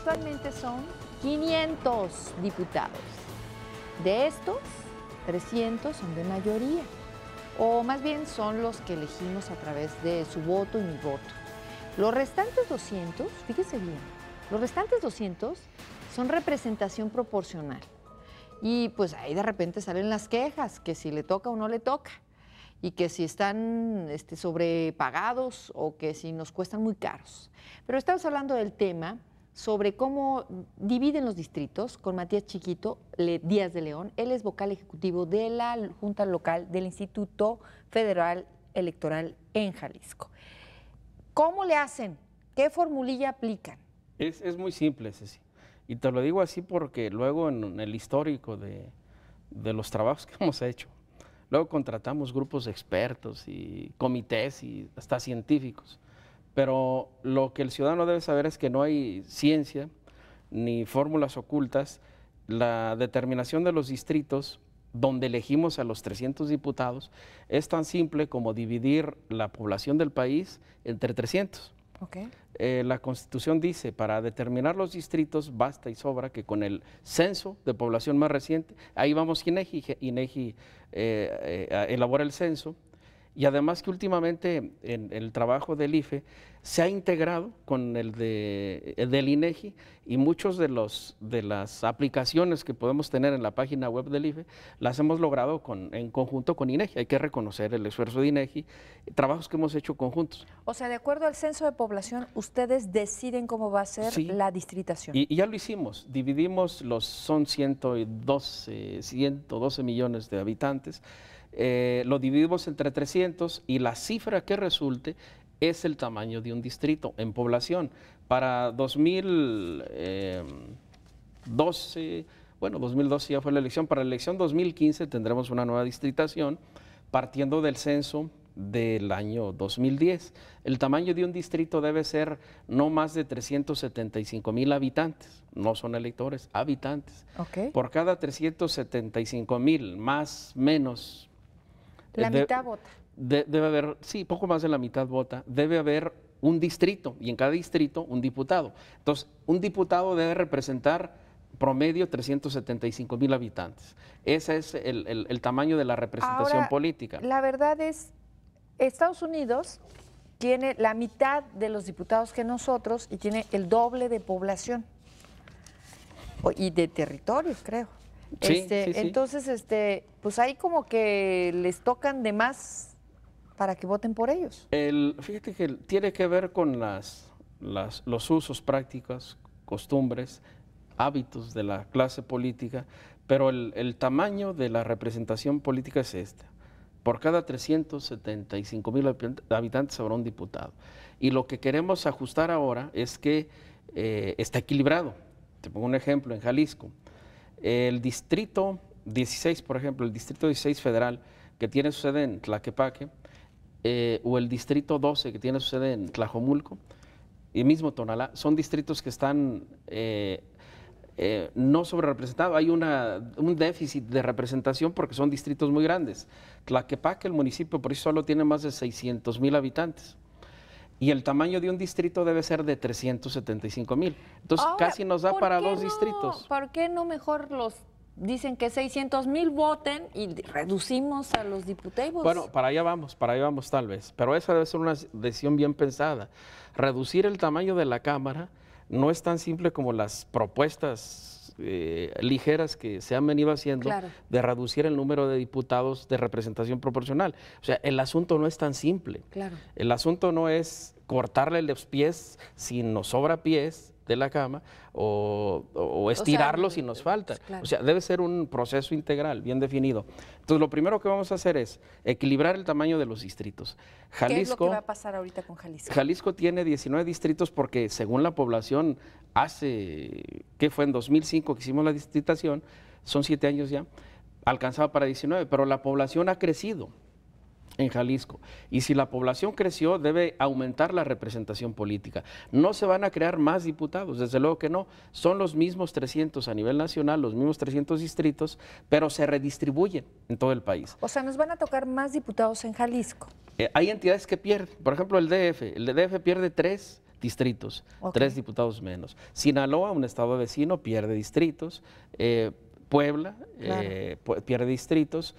actualmente son 500 diputados. De estos, 300 son de mayoría, o más bien son los que elegimos a través de su voto y mi voto. Los restantes 200, fíjese bien, los restantes 200 son representación proporcional. Y pues ahí de repente salen las quejas, que si le toca o no le toca, y que si están sobrepagados o que si nos cuestan muy caros. Pero estamos hablando del tema sobre cómo dividen los distritos con Matías Chiquito Díaz de León. Él es vocal ejecutivo de la Junta Local del Instituto Federal Electoral en Jalisco. ¿Cómo le hacen? ¿Qué formulilla aplican? Es muy simple, Ceci. Y te lo digo así porque luego en el histórico de los trabajos que hemos hecho, luego contratamos grupos de expertos y comités y hasta científicos. Pero lo que el ciudadano debe saber es que no hay ciencia ni fórmulas ocultas. La determinación de los distritos donde elegimos a los 300 diputados es tan simple como dividir la población del país entre 300. Okay. La Constitución dice, para determinar los distritos basta y sobra que con el censo de población más reciente, ahí vamos INEGI elabora el censo, y además que últimamente en el trabajo del IFE se ha integrado con el del INEGI, y muchos de las aplicaciones que podemos tener en la página web del IFE las hemos logrado en conjunto con INEGI. Hay que reconocer el esfuerzo de INEGI, trabajos que hemos hecho conjuntos. O sea, de acuerdo al censo de población, ustedes deciden cómo va a ser la distritación. Y ya lo hicimos, dividimos son 112 millones de habitantes. Lo dividimos entre 300 y la cifra que resulte es el tamaño de un distrito en población. Para 2012, bueno, 2012 ya fue la elección, para la elección 2015 tendremos una nueva distritación partiendo del censo del año 2010. El tamaño de un distrito debe ser no más de 375,000 habitantes, no son electores, habitantes. Okay. Por cada 375,000, más, menos. La mitad vota. Debe haber, sí, poco más de la mitad vota, debe haber un distrito y en cada distrito un diputado. Entonces, un diputado debe representar promedio 375,000 habitantes. Ese es el tamaño de la representación política. La verdad es, Estados Unidos tiene la mitad de los diputados que nosotros y tiene el doble de población y de territorios, creo. Sí, sí. Entonces, pues ahí como que les tocan de más para que voten por ellos. Fíjate que tiene que ver con los usos, prácticas, costumbres, hábitos de la clase política, pero el tamaño de la representación política es este. Por cada 375,000 habitantes habrá un diputado. Y lo que queremos ajustar ahora es que está equilibrado. Te pongo un ejemplo, en Jalisco. El distrito 16, por ejemplo, el distrito 16 federal, que tiene su sede en Tlaquepaque, o el distrito 12, que tiene su sede en Tlajomulco, y mismo Tonalá, son distritos que están no sobre representados. Hay un déficit de representación porque son distritos muy grandes. Tlaquepaque, el municipio, por eso solo tiene más de 600,000 habitantes. Y el tamaño de un distrito debe ser de 375,000. Entonces, ahora, casi nos da para dos distritos. ¿Por qué no mejor dicen que 600,000 voten y reducimos a los diputados? Bueno, para allá vamos tal vez. Pero esa debe ser una decisión bien pensada. Reducir el tamaño de la Cámara no es tan simple como las propuestas ligeras que se han venido haciendo, claro, de reducir el número de diputados de representación proporcional. O sea, el asunto no es tan simple. Claro. El asunto no es cortarle los pies si nos sobra pies de la cama o estirarlo si nos falta. Claro. O sea, debe ser un proceso integral, bien definido. Entonces, lo primero que vamos a hacer es equilibrar el tamaño de los distritos. ¿Qué es lo que va a pasar ahorita con Jalisco? Jalisco tiene 19 distritos porque según la población ¿qué fue? En 2005 que hicimos la distritación, son 7 años ya, alcanzaba para 19, pero la población ha crecido en Jalisco. Y si la población creció, debe aumentar la representación política. No se van a crear más diputados, desde luego que no. Son los mismos 300 a nivel nacional, los mismos 300 distritos, pero se redistribuyen en todo el país. O sea, nos van a tocar más diputados en Jalisco. Hay entidades que pierden. Por ejemplo, el DF. El DF pierde 3 distritos, Ok. 3 diputados menos. Sinaloa, un estado vecino, pierde distritos. Puebla Claro. pierde distritos.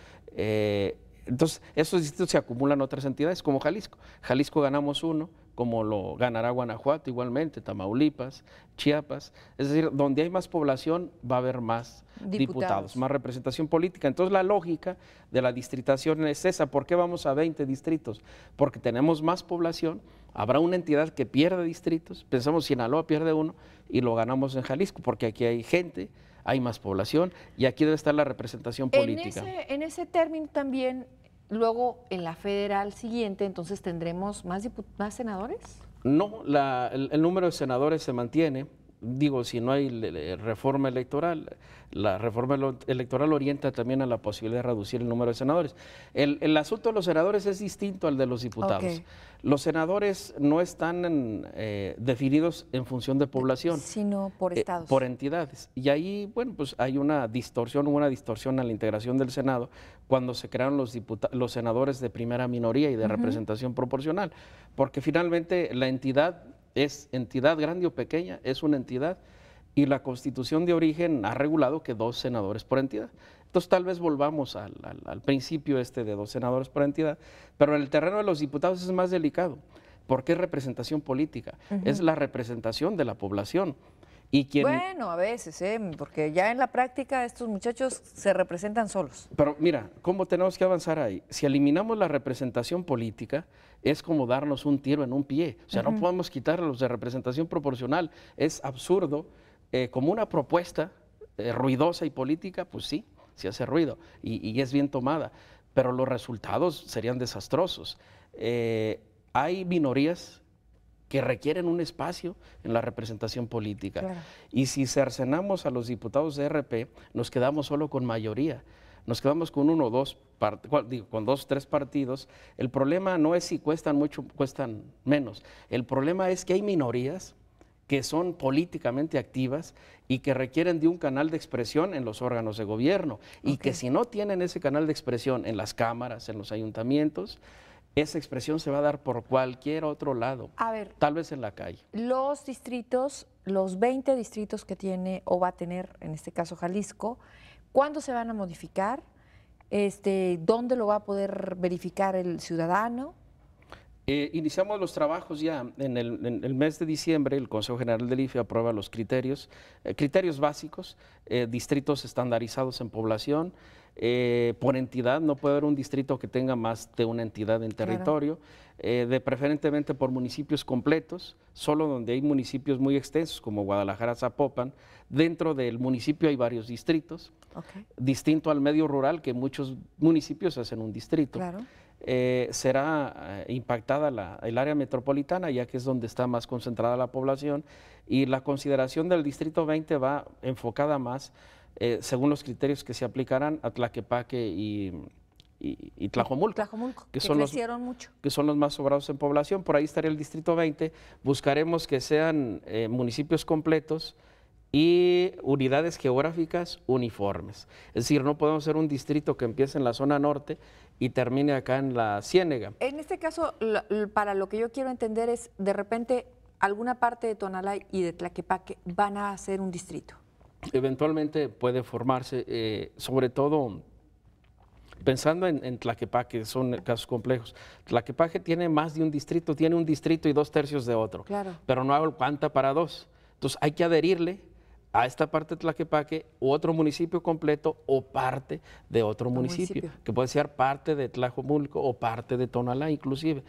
Entonces, esos distritos se acumulan a otras entidades, como Jalisco. Jalisco ganamos uno, como lo ganará Guanajuato igualmente, Tamaulipas, Chiapas. Es decir, donde hay más población va a haber más diputados, más representación política. Entonces, la lógica de la distritación es esa. ¿Por qué vamos a 20 distritos? Porque tenemos más población, habrá una entidad que pierde distritos, pensamos Sinaloa pierde uno y lo ganamos en Jalisco, porque aquí hay gente, hay más población y aquí debe estar la representación política. En ese término también, luego en la federal siguiente, entonces tendremos más senadores. No, el número de senadores se mantiene. Digo, si no hay reforma electoral, la reforma electoral orienta también a la posibilidad de reducir el número de senadores. El asunto de los senadores es distinto al de los diputados. Ok. Los senadores no están definidos en función de población, Sino por estados. por entidades. Y ahí, bueno, pues hay una distorsión, hubo una distorsión a la integración del Senado cuando se crearon los senadores de primera minoría y de representación proporcional, porque finalmente la entidad es entidad grande o pequeña, es una entidad y la Constitución de origen ha regulado que 2 senadores por entidad. Entonces tal vez volvamos al principio de 2 senadores por entidad, pero en el terreno de los diputados es más delicado, porque es representación política, es la representación de la población. Y quien, Bueno, a veces, porque ya en la práctica estos muchachos se representan solos. Pero mira, ¿cómo tenemos que avanzar ahí? Si eliminamos la representación política, es como darnos un tiro en un pie. O sea, no podemos quitar los de representación proporcional. Es absurdo. Como una propuesta ruidosa y política, pues sí, se hace ruido y es bien tomada, pero los resultados serían desastrosos. Hay minorías que requieren un espacio en la representación política. Claro. Y si cercenamos a los diputados de RP, nos quedamos solo con mayoría. Nos quedamos con 1 o 2, con 2 o 3 partidos. El problema no es si cuestan mucho, cuestan menos. El problema es que hay minorías que son políticamente activas y que requieren de un canal de expresión en los órganos de gobierno. Y que si no tienen ese canal de expresión en las cámaras, en los ayuntamientos, esa expresión se va a dar por cualquier otro lado, A ver, tal vez en la calle. los distritos, los 20 distritos que tiene o va a tener, en este caso Jalisco, ¿cuándo se van a modificar? ¿Dónde lo va a poder verificar el ciudadano? Iniciamos los trabajos ya en el mes de diciembre. El Consejo General del IFE aprueba los criterios básicos, distritos estandarizados en población, por entidad. No puede haber un distrito que tenga más de una entidad en territorio, preferentemente por municipios completos, solo donde hay municipios muy extensos como Guadalajara, Zapopan. Dentro del municipio hay varios distritos, distinto al medio rural, que muchos municipios hacen un distrito. Claro. Será impactada el área metropolitana, ya que es donde está más concentrada la población, y la consideración del Distrito 20 va enfocada más, según los criterios que se aplicarán, a Tlaquepaque y Tlajomulco, que crecieron mucho. Que son los más sobrados en población. Por ahí estaría el Distrito 20. Buscaremos que sean municipios completos y unidades geográficas uniformes. Es decir, no podemos ser un distrito que empiece en la zona norte y termine acá en la Ciénega. En este caso, para lo que yo quiero entender es, de repente, alguna parte de Tonalá y de Tlaquepaque van a ser un distrito. Eventualmente puede formarse, sobre todo pensando en Tlaquepaque, son casos complejos. Tlaquepaque tiene más de un distrito, tiene un distrito y 2/3 de otro, pero no aguanta para 2. Entonces hay que adherirle a esta parte de Tlaquepaque u otro municipio completo o parte de otro municipio, que puede ser parte de Tlajomulco o parte de Tonalá inclusive.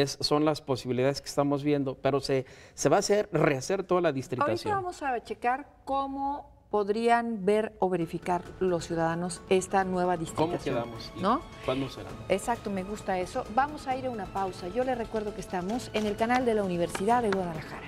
Son las posibilidades que estamos viendo, pero se va a rehacer toda la distritación. Ahorita vamos a checar cómo podrían ver o verificar los ciudadanos esta nueva distritación. ¿Cómo quedamos? ¿No? ¿Cuándo será? Exacto, me gusta eso. Vamos a ir a una pausa. Yo les recuerdo que estamos en el canal de la Universidad de Guadalajara.